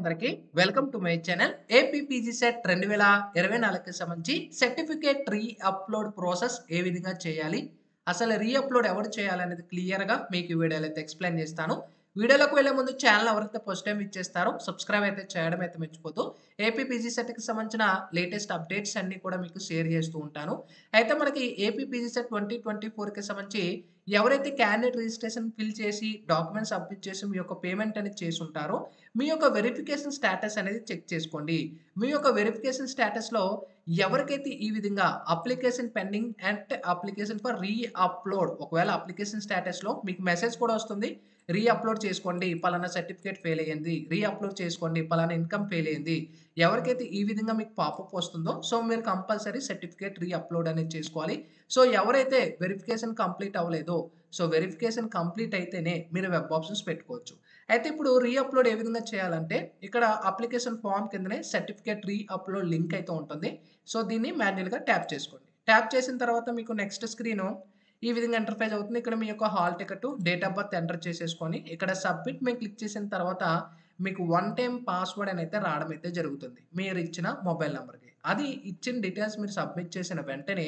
అందరికి welcome to my channel APPG CET 2024కి సంబంధించి సర్టిఫికేట్ రీ అప్లోడ్ ప్రాసెస్ ఏ విధంగా చేయాలి, అసలు రీ అప్లోడ్ ఎవరు చేయాలనేది క్లియర్గా మీకు ఈ వీడియోలో అయితే ఎక్స్ప్లెయిన్ చేస్తాను. వీడియోలోకి వెళ్ళే ముందు ఛానల్ ఎవరైతే ఫస్ట్ టైం ఇచ్చేస్తారో సబ్స్క్రైబ్ అయితే చేయడం అయితే మర్చిపోతూ ఏపీపీజీ సెట్కి సంబంధించిన లేటెస్ట్ అప్డేట్స్ అన్ని కూడా మీకు షేర్ చేస్తూ ఉంటాను. అయితే మనకి ఏపీపీజీ సెట్ 2024కి సంబంధించి ఎవరైతే క్యాండిడేట్ రిజిస్ట్రేషన్ ఫిల్ చేసి డాక్యుమెంట్స్ సబ్మిట్ చేసి మీ యొక్క పేమెంట్ అనేది చేసి ఉంటారో మీ యొక్క వెరిఫికేషన్ స్టేటస్ అనేది చెక్ చేసుకోండి. మీ యొక్క వెరిఫికేషన్ స్టేటస్‌లో ఎవరికైతే ఈ విధంగా application pending and application for re upload, ఒకవేళ అప్లికేషన్ స్టేటస్‌లో మీకు మెసేజ్ కూడా వస్తుంది. రీ అప్లోడ్ చేసుకోండి. పలానా సర్టిఫికేట్ ఫెయిల్ అయ్యింది. రీ అప్లోడ్ చేసుకోండి. పలానా ఇన్‌కమ్ ఫెయిల్ అయ్యింది. ఎవరికైతే ఈ విధంగా మీకు పాపప్ వస్తుందో సో మీరు కంపల్సరీ సర్టిఫికేట్ రీ అప్లోడ్ అనేది చేసుకోవాలి. సో ఎవరైతే వెరిఫికేషన్ కంప్లీట్ అవ్వలేదో సో వెరిఫికేషన్ కంప్లీట్ అయితేనే మీరు వెబ్ ఆప్షన్స్ పెట్టుకోవచ్చు. అయితే ఇప్పుడు రీ అప్లోడ్ ఏ విధంగా చేయాలంటే ఇక్కడ అప్లికేషన్ ఫార్మ్ కిందనే సర్టిఫికేట్ రీ అప్లోడ్ లింక్ అయితే ఉంటుంది. సో దీన్ని మాన్యుయల్‌గా ట్యాప్ చేసుకోండి. ట్యాప్ చేసిన తర్వాత మీకు నెక్స్ట్ స్క్రీను ఈ విధంగా ఇంటర్ఫేస్ అవుతుంది. ఇక్కడ మీ యొక్క hall ticket, date of birth enter చేసేసుకొని ఇక్కడ సబ్మిట్ మీద క్లిక్ చేసిన తర్వాత మీకు వన్ టైమ్ పాస్వర్డ్ అని అయితే రావడం అయితే జరుగుతుంది. మీరు ఇచ్చిన మొబైల్ నంబర్‌కి. అది ఇచ్చిన డీటెయిల్స్ మీరు సబ్మిట్ చేసిన వెంటనే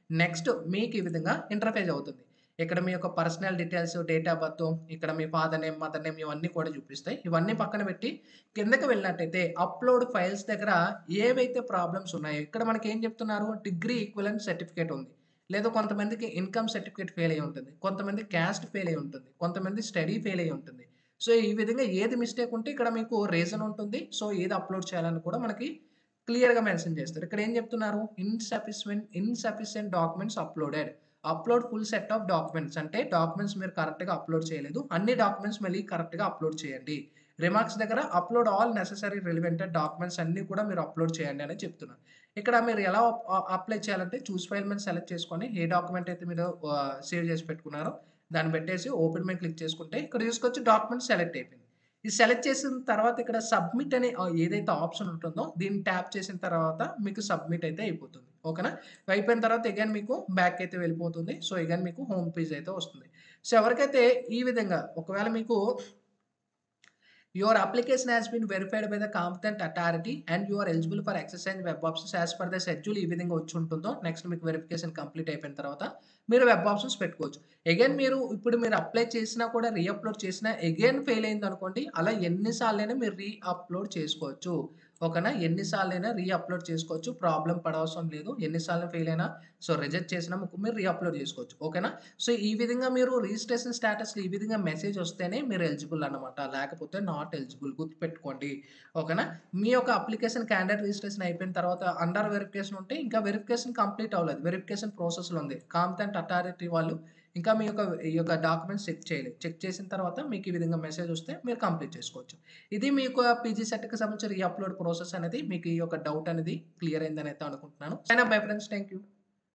నెక్స్ట్ మీకు ఈ విధంగా ఇంటర్ఫేస్ అవుతుంది. ఇక్కడ మీ యొక్క personal details, date of birth, ఇక్కడ మీ ఫాదర్ నేమ్, మదర్ నేమ్ ఇవన్నీ కూడా చూపిస్తాయి. ఇవన్నీ పక్కన పెట్టి కిందకి వెళ్ళినట్టయితే అప్లోడ్ ఫైల్స్ దగ్గర ఏవైతే ప్రాబ్లమ్స్ ఉన్నాయో ఇక్కడ మనకి ఏం చెప్తున్నారు, డిగ్రీ ఈక్వివలెంట్ సర్టిఫికేట్ ఉంది. లేదా కొంతమందికి ఇన్‌కమ్ సర్టిఫికేట్ ఫెయిల్ అయ్యి ఉంటుంది. కొంతమంది క్యాస్ట్ ఫెయిల్ అయ్యి ఉంటుంది. కొంతమంది స్టడీ ఫెయిల్ అయ్యి ఉంటుంది. సో ఈ విధంగా ఏది మిస్టేక్ ఉంటే ఇక్కడ మీకు రీజన్ ఉంటుంది. సో ఏది అప్లోడ్ చేయాలని కూడా మనకి క్లియర్‌గా మెన్షన్ చేస్తారు. ఇక్కడ ఏం చెప్తున్నారు, insufficient documents uploaded. Upload full set of documents అంటే డాక్యుమెంట్స్ మీరు కరెక్ట్‌గా అప్లోడ్ చేయలేదు. అన్ని డాక్యుమెంట్స్ మళ్ళీ కరెక్ట్‌గా అప్లోడ్ చేయండి. రిమార్క్స్ దగ్గర అప్లోడ్ ఆల్ నెసెసరీ రిలవెంటెడ్ డాక్యుమెంట్స్ అన్నీ కూడా మీరు అప్లోడ్ చేయండి అని చెప్తున్నారు. ఇక్కడ మీరు ఎలా అప్లై చేయాలంటే చూస్ ఫైల్ మీద సెలెక్ట్ చేసుకొని ఏ డాక్యుమెంట్ అయితే మీరు సేవ్ చేసి పెట్టుకున్నారో దాన్ని పెట్టేసి ఓపెన్ మీద క్లిక్ చేసుకుంటే ఇక్కడ చూసుకొచ్చి డాక్యుమెంట్ సెలెక్ట్ అయిపోయింది. ఇది సెలెక్ట్ చేసిన తర్వాత ఇక్కడ సబ్మిట్ అనే ఏదైతే ఆప్షన్ ఉంటుందో దీన్ని ట్యాప్ చేసిన తర్వాత మీకు సబ్మిట్ అయితే అయిపోతుంది. ఓకేనా? అయిపోయిన తర్వాత అగైన్ మీకు బ్యాక్ అయితే వెళ్ళిపోతుంది. సో అగైన్ మీకు హోమ్ పేజ్ అయితే వస్తుంది. సో ఎవరికైతే ఈ విధంగా ఒకవేళ మీకు your application has been verified by the competent authority and you are eligible for exercise web options as per the schedule ఈ విధంగా వచ్చి ఉంటుందో నెక్స్ట్ మీకు వెరిఫికేషన్ కంప్లీట్ అయిపోయిన తర్వాత మీరు వెబ్ ఆప్షన్స్ పెట్టుకోవచ్చు. అగైన్ మీరు ఇప్పుడు మీరు అప్లై చేసినా కూడా రీ అప్లోడ్ చేసినా అగైన్ ఫెయిల్ అయింది అనుకోండి, అలా ఎన్ని సార్లైనా మీరు రీ అప్లోడ్ చేసుకోవచ్చు. ఓకేనా? ఎన్ని సార్లైనా రీ అప్లోడ్ చేసుకోవచ్చు. ప్రాబ్లమ్ పడవసరం లేదు. ఎన్ని సార్లు ఫెయిల్ అయినా సో రిజెక్ట్ చేసినా మీరు రీ అప్లోడ్ చేసుకోవచ్చు. ఓకేనా? సో ఈ విధంగా మీరు రిజిస్ట్రేషన్ స్టేటస్‌లో ఈ విధంగా మెసేజ్ వస్తేనే మీరు ఎలిజిబుల్ అన్నమాట. లేకపోతే నాట్ ఎలిజిబుల్ గుర్తుపెట్టుకోండి. ఓకేనా? మీ యొక్క అప్లికేషన్ క్యాండిడేట్ రిజిస్ట్రేషన్ అయిపోయిన తర్వాత అండర్ వెరిఫికేషన్ ఉంటే ఇంకా వెరిఫికేషన్ కంప్లీట్ అవ్వలేదు. వెరిఫికేషన్ ప్రాసెస్‌లో ఉంది. కాంపిటెంట్ అథారిటీ వాళ్ళు ఇంకా మీ యొక్క ఈ యొక్క డాక్యుమెంట్స్ చెక్ చేయలేదు. చెక్ చేసిన తర్వాత మీకు ఈ విధంగా మెసేజ్ వస్తే మీరు కంప్లీట్ చేసుకోవచ్చు. ఇది మీ యొక్క పీజీ సెట్‌కి సంబంధించిన రీ అప్లోడ్ ప్రాసెస్ అనేది మీకు ఈ యొక్క డౌట్ అనేది క్లియర్ అయిందని అయితే అనుకుంటున్నాను. Sign up bye friends. Thank you.